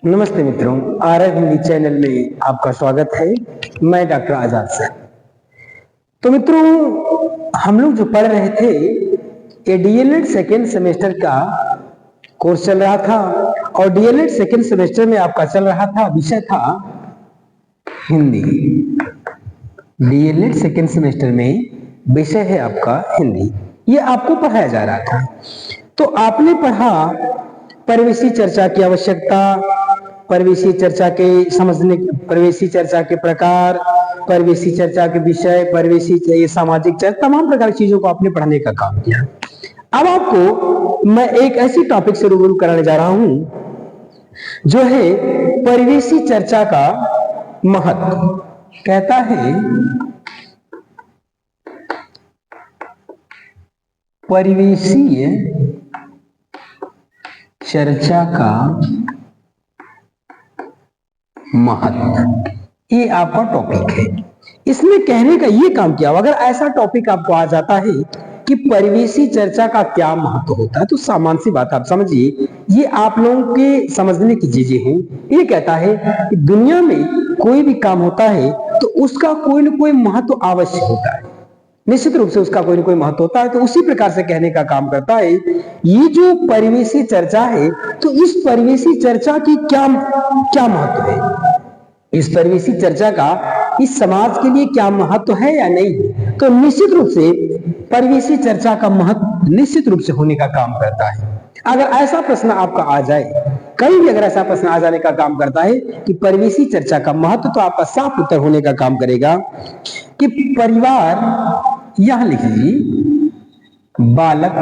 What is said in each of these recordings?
नमस्ते मित्रों, RF Hindi channel में आपका स्वागत है। मैं डॉक्टर आजाद सर। तो मित्रों, हम लोग जो पढ़ रहे थे ये डीएलएड सेकेंड सेमेस्टर का कोर्स चल रहा था और डीएलएड सेकेंड सेमेस्टर में आपका चल रहा था विषय था हिंदी। डीएलएड सेकेंड सेमेस्टर में विषय है आपका हिंदी। ये आपको पढ़ाया जा रहा था। तो आपने पढ़ा परिवेशी चर्चा की आवश्यकता, परिवेशी चर्चा के समझने, परिवेशी चर्चा के प्रकार, परिवेशी चर्चा के विषय, परिवेशी सामाजिक चर्चा, तमाम प्रकार की चीजों को आपने पढ़ने का काम किया। अब आपको मैं एक ऐसी टॉपिक से रूबरू कराने जा रहा हूं जो है परिवेशी चर्चा का महत्व। कहता है परिवेशीय चर्चा का महत्व, ये आपका टॉपिक है। इसमें कहने का ये काम किया। अगर ऐसा टॉपिक आपको आ जाता है कि परिवेशी चर्चा का क्या महत्व होता है, तो सामान्य सी बात आप समझिए, ये आप लोगों के समझने की चीजें हैं। ये कहता है कि दुनिया में कोई भी काम होता है तो उसका कोई ना कोई महत्व अवश्य होता है, निश्चित रूप से उसका कोई ना कोई महत्व होता है। तो उसी प्रकार से कहने का काम करता है ये जो परिवेशी चर्चा है, तो इस परिवेशी चर्चा की क्या महत्व है, इस परिवेशी चर्चा का इस समाज के लिए क्या महत्व है या नहीं। तो निश्चित रूप से परिवेशी चर्चा का महत्व निश्चित रूप से होने का काम करता है। अगर ऐसा प्रश्न आपका आ जाए, कहीं भी अगर ऐसा प्रश्न आ जाने का काम करता है कि परिवेशी चर्चा का महत्व, तो आपका साफ उत्तर होने का काम करेगा कि परिवार, यहां लिख लीजिए बालक,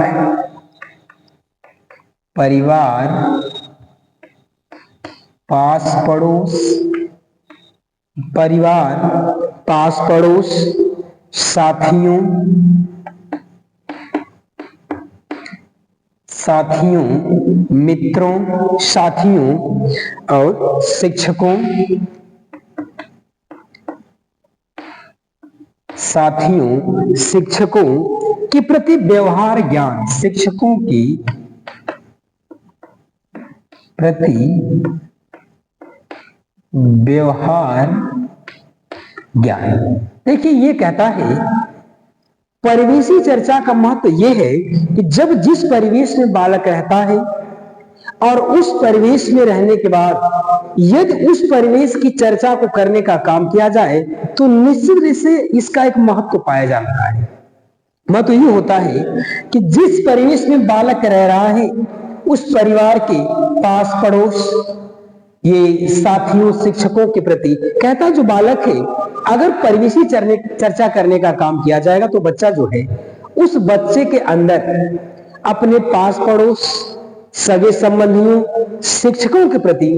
परिवार, पास पड़ोस, परिवार, पास पड़ोस, साथियों, मित्रों, साथियों और शिक्षकों, शिक्षकों के प्रति व्यवहार ज्ञान, शिक्षकों की प्रति व्यवहार ज्ञान। देखिए, ये कहता है परिवेशी चर्चा का महत्व यह है कि जब जिस परिवेश में बालक रहता है और उस परिवेश में रहने के बाद यदि उस परिवेश की चर्चा को करने का काम किया जाए, तो निश्चित रूप से इसका एक महत्व पाया जाता है। महत्व ये होता है कि जिस परिवेश में बालक रह रहा है उस परिवार के पास पड़ोस, ये साथियों, शिक्षकों के प्रति कहता जो बालक है, अगर परिवेशी चर्चा करने का काम किया जाएगा तो बच्चा जो है, उस बच्चे के अंदर अपने पास पड़ोस, सगे संबंधियों, शिक्षकों के प्रति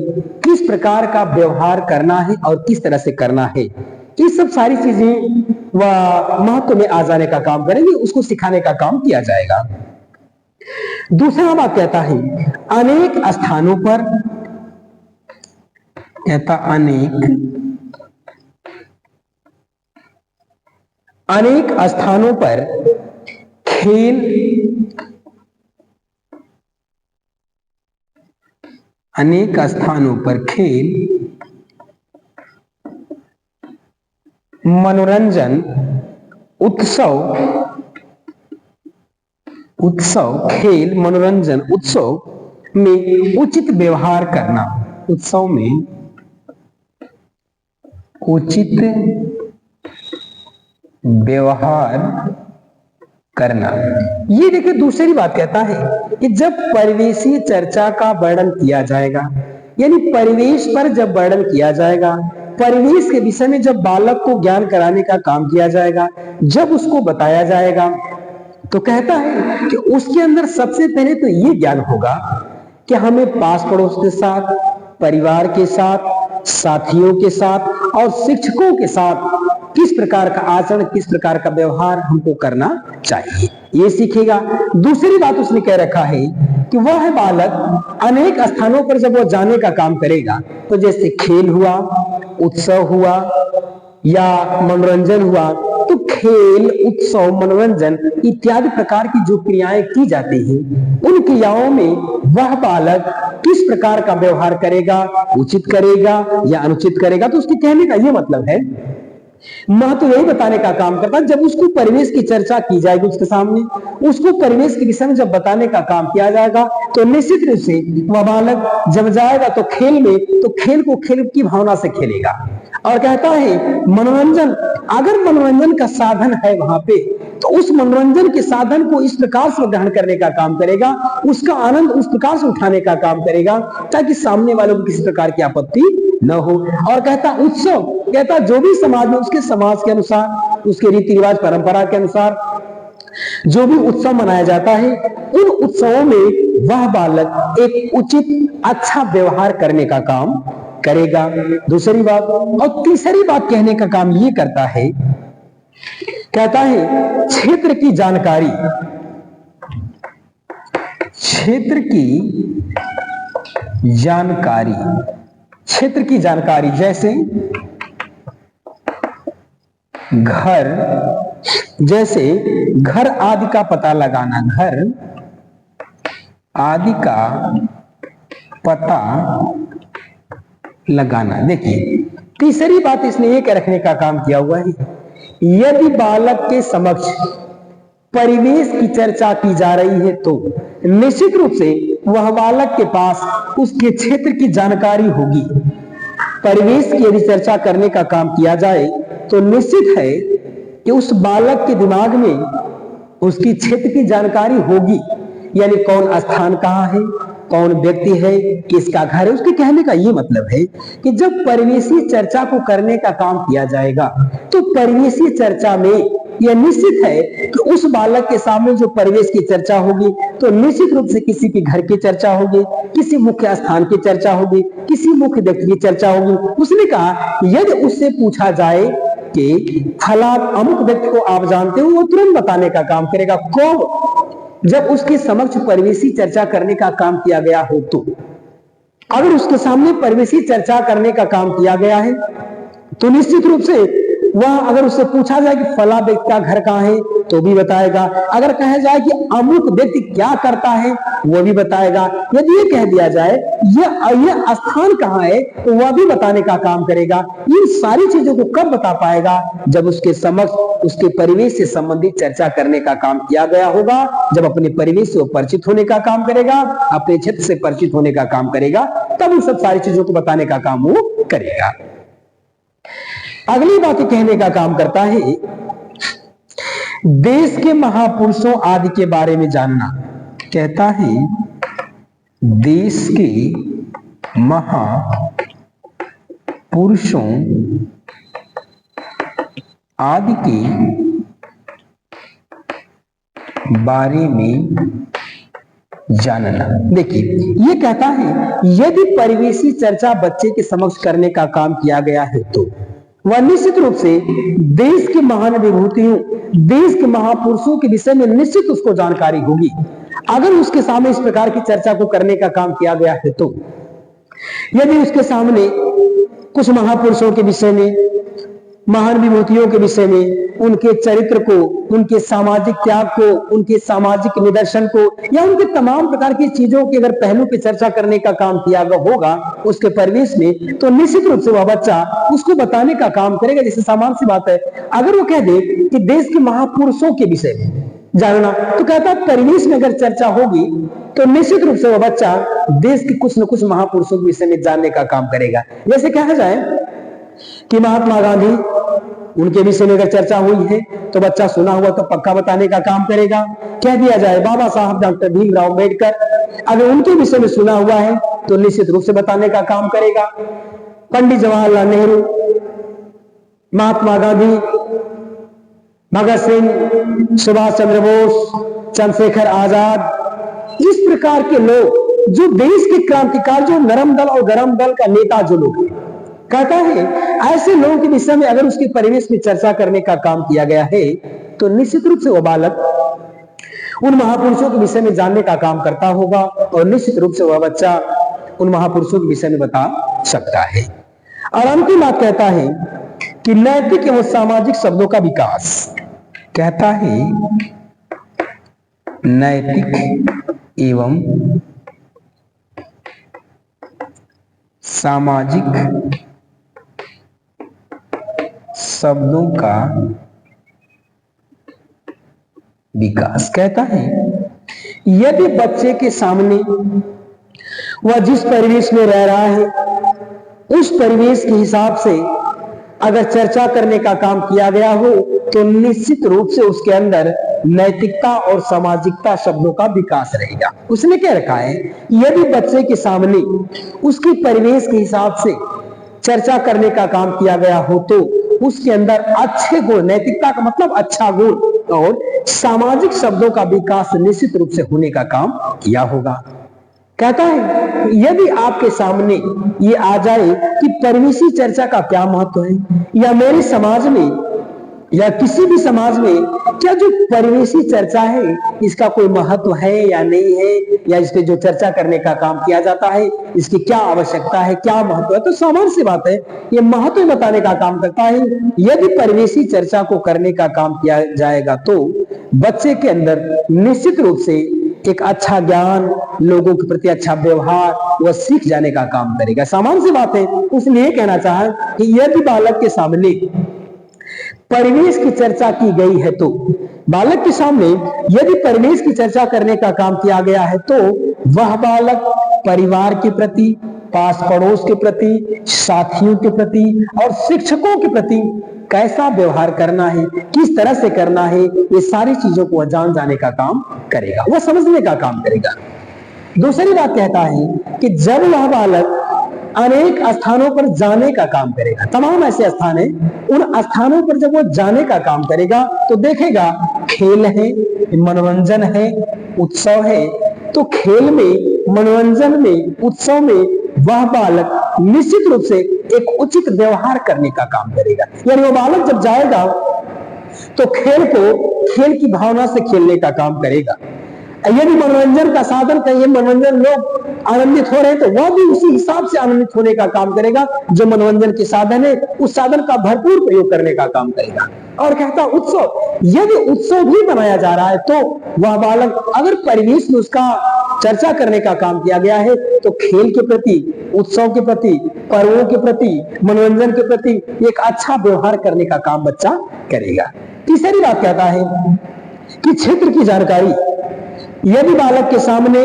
किस प्रकार का व्यवहार करना है और किस तरह से करना है, ये सब सारी चीजें वह महत्व में आ जाने का काम करेंगे, उसको सिखाने का काम किया जाएगा। दूसरा बात कहता है अनेक स्थानों पर, कहता अनेक स्थानों पर खेल, अनेक स्थानों पर खेल, मनोरंजन, उत्सव, खेल, मनोरंजन, उत्सव में उचित व्यवहार करना, उत्सव में उचित व्यवहार करना। ये देखिए, दूसरी बात कहता है कि जब परिवेशी चर्चा का वर्णन किया जाएगा, यानी परिवेश पर जब वर्णन किया जाएगा, परिवेश के विषय में जब बालक को ज्ञान कराने का काम किया जाएगा, जब उसको बताया जाएगा, तो कहता है कि उसके अंदर सबसे पहले तो ये ज्ञान होगा कि हमें पास पड़ोस के साथ, परिवार के साथ, साथियों के साथ और शिक्षकों के साथ किस प्रकार का आचरण, किस प्रकार का व्यवहार हमको करना चाहिए, ये सीखेगा। दूसरी बात उसने कह रखा है कि वह बालक अनेक स्थानों पर जब वह जाने का काम करेगा, तो जैसे खेल हुआ, उत्सव हुआ या मनोरंजन हुआ, तो खेल, उत्सव, मनोरंजन इत्यादि प्रकार की जो क्रियाएं की जाती हैं, उन क्रियाओं में वह बालक किस प्रकार का व्यवहार करेगा, उचित करेगा या अनुचित करेगा। तो उसके कहने का यह मतलब है, महत्व यही बताने का काम करता है। जब उसको परिवेश की चर्चा की जाएगी उसके सामने, उसको परिवेश के विषय में जब बताने का काम किया जाएगा, तो निश्चित रूप से वह बालक जब जाएगा तो खेल में, तो खेल को खेल की भावना से खेलेगा। और कहता है मनोरंजन, अगर मनोरंजन का साधन है वहां पे, तो उस मनोरंजन के साधन को इस प्रकार से ग्रहण करने का काम करेगा, उसका आनंद उस प्रकार से उठाने का काम करेगा ताकि सामने वालों को किसी प्रकार की आपत्ति न हो। और कहता उत्सव, कहता जो भी समाज में उसके समाज के अनुसार, उसके रीति रिवाज परंपरा के अनुसार जो भी उत्सव मनाया जाता है, उन उत्सवों में वह बालक एक उचित अच्छा व्यवहार करने का काम करेगा। दूसरी बात, और तीसरी बात कहने का काम ये करता है, कहता है क्षेत्र की जानकारी, क्षेत्र की जानकारी, क्षेत्र की जानकारी जैसे घर, जैसे घर आदि का पता लगाना, घर आदि का पता लगाना। देखिए तीसरी बात इसने ये रखने का काम किया हुआ है, यदि बालक के समक्ष परिवेश की चर्चा की जा रही है तो निश्चित रूप से वह बालक के पास उसके क्षेत्र की जानकारी होगी। परिवेश की यदि चर्चा करने का काम किया जाए तो निश्चित है कि उस बालक के दिमाग में उसकी क्षेत्र की जानकारी होगी, यानी कौन स्थान कहाँ है, कौन व्यक्ति है, किसका घर है। उसके कहने का ये मतलब है कि जब परिवेशीय चर्चा को करने का काम किया जाएगा तो परिवेशीय चर्चा में यह निश्चित है कि उस बालक के सामने जो परिवेश की चर्चा होगी तो निश्चित रूप से किसी के घर की चर्चा होगी, किसी मुख्य स्थान की चर्चा होगी, किसी मुख्य व्यक्ति की चर्चा होगी। उसने कहा यदि उससे पूछा जाए कि फला अमुक व्यक्ति को आप जानते हो, वो तुरंत बताने का काम करेगा। कौन? जब उसके समक्ष परिवेशी चर्चा करने का काम किया गया हो। तो अगर उसके सामने परिवेशी चर्चा करने का काम किया गया है तो निश्चित रूप से वह, अगर उससे पूछा जाए कि फला व्यक्ति का घर कहाँ है तो भी बताएगा, अगर कहा जाए कि अमुक व्यक्ति क्या करता है वो भी बताएगा, यदि ये कह दिया जाए यह स्थान कहाँ है तो वह भी बताने का काम करेगा। इन सारी चीजों को कब बता पाएगा? जब उसके समक्ष उसके परिवेश से संबंधित चर्चा करने का काम किया गया होगा, जब अपने परिवेश से परिचित होने का काम करेगा, अपने क्षेत्र से परिचित होने का काम करेगा, तब उन सब सारी चीजों को बताने का काम वो करेगा। अगली बात कहने का काम करता है देश के महापुरुषों आदि के बारे में जानना। कहता है देश के महापुरुषों आदि के बारे में जानना। देखिए ये कहता है यदि परिवेशी चर्चा बच्चे के समक्ष करने का काम किया गया है तो वह निश्चित रूप से देश की महान विभूतियों, देश के महापुरुषों के विषय में निश्चित उसको जानकारी होगी। अगर उसके सामने इस प्रकार की चर्चा को करने का काम किया गया है तो यदि उसके सामने कुछ महापुरुषों के विषय में, महान विभूतियों के विषय में, उनके चरित्र को, उनके सामाजिक त्याग को, उनके सामाजिक निदर्शन को या उनके तमाम प्रकार की चीजों के अगर पहलू की चर्चा करने का काम किया होगा उसके परिवेश में, तो निश्चित रूप से वह बच्चा उसको बताने का काम करेगा। जैसे सामान्य सी बात है, अगर वो कह दे कि देश के महापुरुषों के विषय में जानना, तो कहता है परिवेश में अगर चर्चा होगी तो निश्चित रूप से वह बच्चा देश के कुछ न कुछ महापुरुषों के विषय में जानने का काम करेगा। जैसे कहा जाए कि महात्मा गांधी, उनके विषय में अगर चर्चा हुई है तो बच्चा सुना हुआ तो पक्का बताने का काम करेगा। कह दिया जाए बाबा साहब डॉक्टर भीमराव अम्बेडकर, अगर उनके विषय में सुना हुआ है तो निश्चित रूप से बताने का काम करेगा। पंडित जवाहरलाल नेहरू, महात्मा गांधी, भगत सिंह, सुभाष चंद्र बोस, चंद्रशेखर आजाद, इस प्रकार के लोग जो देश के क्रांतिकार, जो नरम दल और गरम दल का नेता जो लोग, कहता है ऐसे लोगों के विषय में अगर उसके परिवेश में चर्चा करने का काम किया गया है तो निश्चित रूप से वह बालक उन महापुरुषों के विषय में जानने का काम करता होगा और निश्चित रूप से वह बच्चा उन महापुरुषों के विषय में बता सकता है। और अंतिम बात कहता है कि नैतिक एवं सामाजिक शब्दों का विकास। कहता है नैतिक एवं सामाजिक शब्दों का विकास। कहता है यदि बच्चे के सामने वह जिस परिवेश में रह रहा है उस परिवेश के हिसाब से अगर चर्चा करने का काम किया गया हो तो निश्चित रूप से उसके अंदर नैतिकता और सामाजिकता शब्दों का विकास रहेगा। उसने क्या रखा है, यदि बच्चे के सामने उसकी परिवेश के हिसाब से चर्चा करने का काम किया गया हो तो उसके अंदर अच्छे गुण, नैतिकता का मतलब अच्छा गुण और सामाजिक शब्दों का विकास निश्चित रूप से होने का काम किया होगा। कहता है यदि आपके सामने ये आ जाए कि परिवेशी चर्चा का क्या महत्व है, या मेरे समाज में या किसी भी समाज में क्या जो परिवेशी चर्चा है इसका कोई महत्व है या नहीं है, या इस पे जो चर्चा करने का काम किया जाता है इसकी क्या आवश्यकता है, क्या महत्व है, तो सामान्य सी बात है ये महत्व बताने का काम करता है। यदि परिवेशी चर्चा को करने का काम किया जाएगा तो बच्चे के अंदर निश्चित रूप से एक अच्छा ज्ञान, लोगों के प्रति अच्छा व्यवहार वह सीख जाने का काम करेगा। सामान्य सी बात है। उसने ये कहना चाहा कि यदि बालक के सामने परिवेश की चर्चा की गई है तो बालक के सामने यदि परिवेश की चर्चा करने का काम किया गया है तो वह बालक परिवार के प्रति, पास पड़ोस के प्रति, साथियों के प्रति और शिक्षकों के प्रति कैसा व्यवहार करना है, किस तरह से करना है, ये सारी चीजों को वह जान जाने का काम करेगा, वह समझने का काम करेगा। दूसरी बात कहता है कि जब वह बालक अनेक स्थानों पर जाने का काम करेगा, तमाम ऐसे स्थान है, उन स्थानों पर जब वो जाने का काम करेगा तो देखेगा खेल है, मनोरंजन है, उत्सव है, तो खेल में, मनोरंजन में, उत्सव में वह बालक निश्चित रूप से एक उचित व्यवहार करने का काम करेगा। यानी वो बालक जब जाएगा तो खेल को खेल की भावना से खेलने का काम करेगा। यदि मनोरंजन का साधन कहिए, मनोरंजन लोग आनंदित हो रहे हैं तो वह भी उसी हिसाब से आनंदित होने का काम करेगा। जो मनोरंजन के साधन है उस साधन का भरपूर प्रयोग करने का काम करेगा। और कहता उत्सव, यदि उत्सव भी बनाया जा रहा है तो वह बालक अगर परिवेश में उसका चर्चा करने का काम किया गया है तो खेल के प्रति, उत्सव के प्रति, पर्वों के प्रति, मनोरंजन के प्रति एक अच्छा व्यवहार करने का काम बच्चा करेगा। तीसरी बात कहता है कि क्षेत्र की जानकारी, यदि बालक के सामने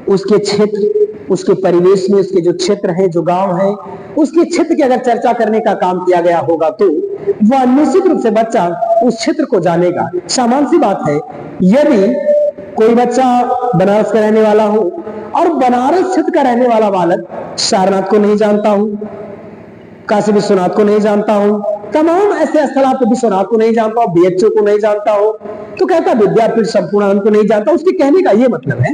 उसके क्षेत्र, उसके परिवेश में उसके जो क्षेत्र है, जो गांव है, उसके क्षेत्र की अगर चर्चा करने का काम किया गया होगा तो वह निश्चित रूप से बच्चा उस क्षेत्र को जानेगा। सामान्य सी बात है, यदि कोई बच्चा बनारस का रहने वाला हो और बनारस क्षेत्र का रहने वाला बालक सारनाथ को नहीं जानता हूं, काशी विश्वनाथ को नहीं जानता हूं, तमाम ऐसे स्थल विश्वनाथ को नहीं जानता हो, बीएचओ को नहीं जानता हो, तो कहता विद्यापीठ संपूर्णानंद को नहीं जानता। उसके कहने का यह मतलब है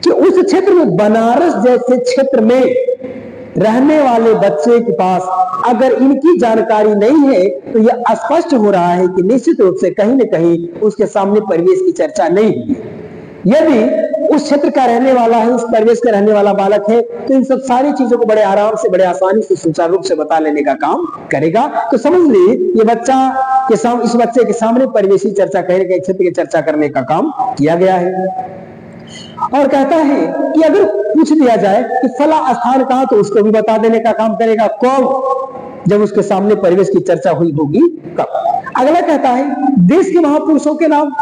कि उस क्षेत्र में, बनारस जैसे क्षेत्र में रहने वाले बच्चे के पास अगर इनकी जानकारी नहीं है तो यह स्पष्ट हो रहा है कि निश्चित रूप से कहीं न कहीं उसके सामने परिवेश की चर्चा नहीं हुई। यदि उस क्षेत्र का रहने वाला है, उस परिवेश का रहने वाला बालक है तो इन सब सारी चीजों को बड़े आराम से, बड़े आसानी से, सुचारू रूप से बता लेने का काम करेगा। तो समझ लीजिए ये बच्चा के सामने, इस बच्चे के सामने परिवेशी चर्चा, कहीं न क्षेत्र की चर्चा करने का काम किया गया है। और कहता है कि अगर पूछ दिया जाए कि फला स्थान कहां, तो उसको भी बता देने का काम करेगा। कब? जब उसके सामने परिवेश की चर्चा हुई होगी तब। अगला कहता है देश के महापुरुषों के नाम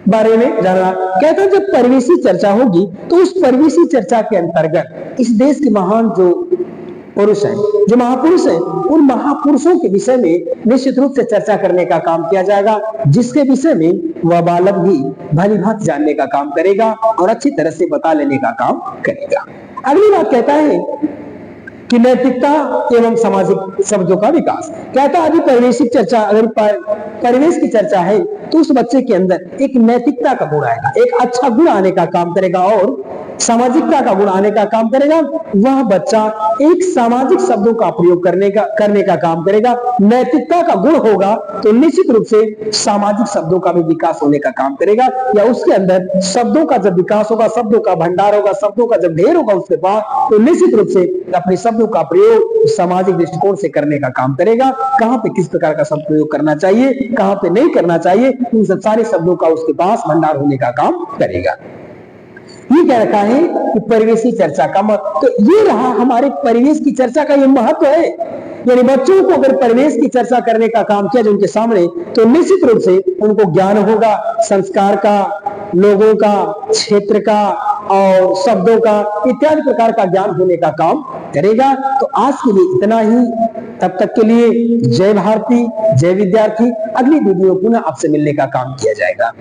बारे में जानना। कहता है जब परिवेशी चर्चा होगी तो उस परिवेशी चर्चा के अंतर्गत इस देश के महान जो पुरुष हैं, जो महापुरुष हैं, उन महापुरुषों के विषय में निश्चित रूप से चर्चा करने का काम किया जाएगा, जिसके विषय में वह बालक भी भली भांति जानने का काम करेगा और अच्छी तरह से बता लेने का काम करेगा। अगली बात कहता है कि नैतिकता एवं सामाजिक शब्दों का विकास। कहता है अभी परिवेशिक चर्चा, अगर परिवेश की चर्चा है तो उस बच्चे के अंदर एक नैतिकता का गुण आएगा, एक अच्छा गुण आने का काम करेगा और सामाजिकता का गुण आने का काम करेगा। वह बच्चा एक सामाजिक शब्दों का प्रयोग करने का काम करेगा। नैतिकता का गुण होगा तो निश्चित रूप से सामाजिक शब्दों का भी विकास होने का काम करेगा, या उसके अंदर शब्दों का जब विकास होगा, शब्दों का भंडार होगा, शब्दों का जब ढेर होगा उसके पास, तो निश्चित रूप से अपने शब्दों का प्रयोग सामाजिक दृष्टिकोण से करने का काम करेगा। कहां पे किस प्रकार का शब्द प्रयोग करना चाहिए, कहां पे नहीं करना चाहिए, इन सब सारे शब्दों का उसके पास भंडार होने का काम करेगा। ये क्या रखा है कि परिवेशी चर्चा का महत्व। तो ये रहा हमारे परिवेश की चर्चा का ये महत्व है। यानी बच्चों को अगर परिवेश की चर्चा करने का काम किया जो उनके सामने, तो निश्चित रूप से उनको ज्ञान होगा, संस्कार का, लोगों का, क्षेत्र का और शब्दों का इत्यादि प्रकार का ज्ञान होने का काम करेगा। तो आज के लिए इतना ही। तब तक के लिए जय भारती, जय विद्यार्थी। अगली वीडियो पुनः आपसे मिलने का काम किया जाएगा।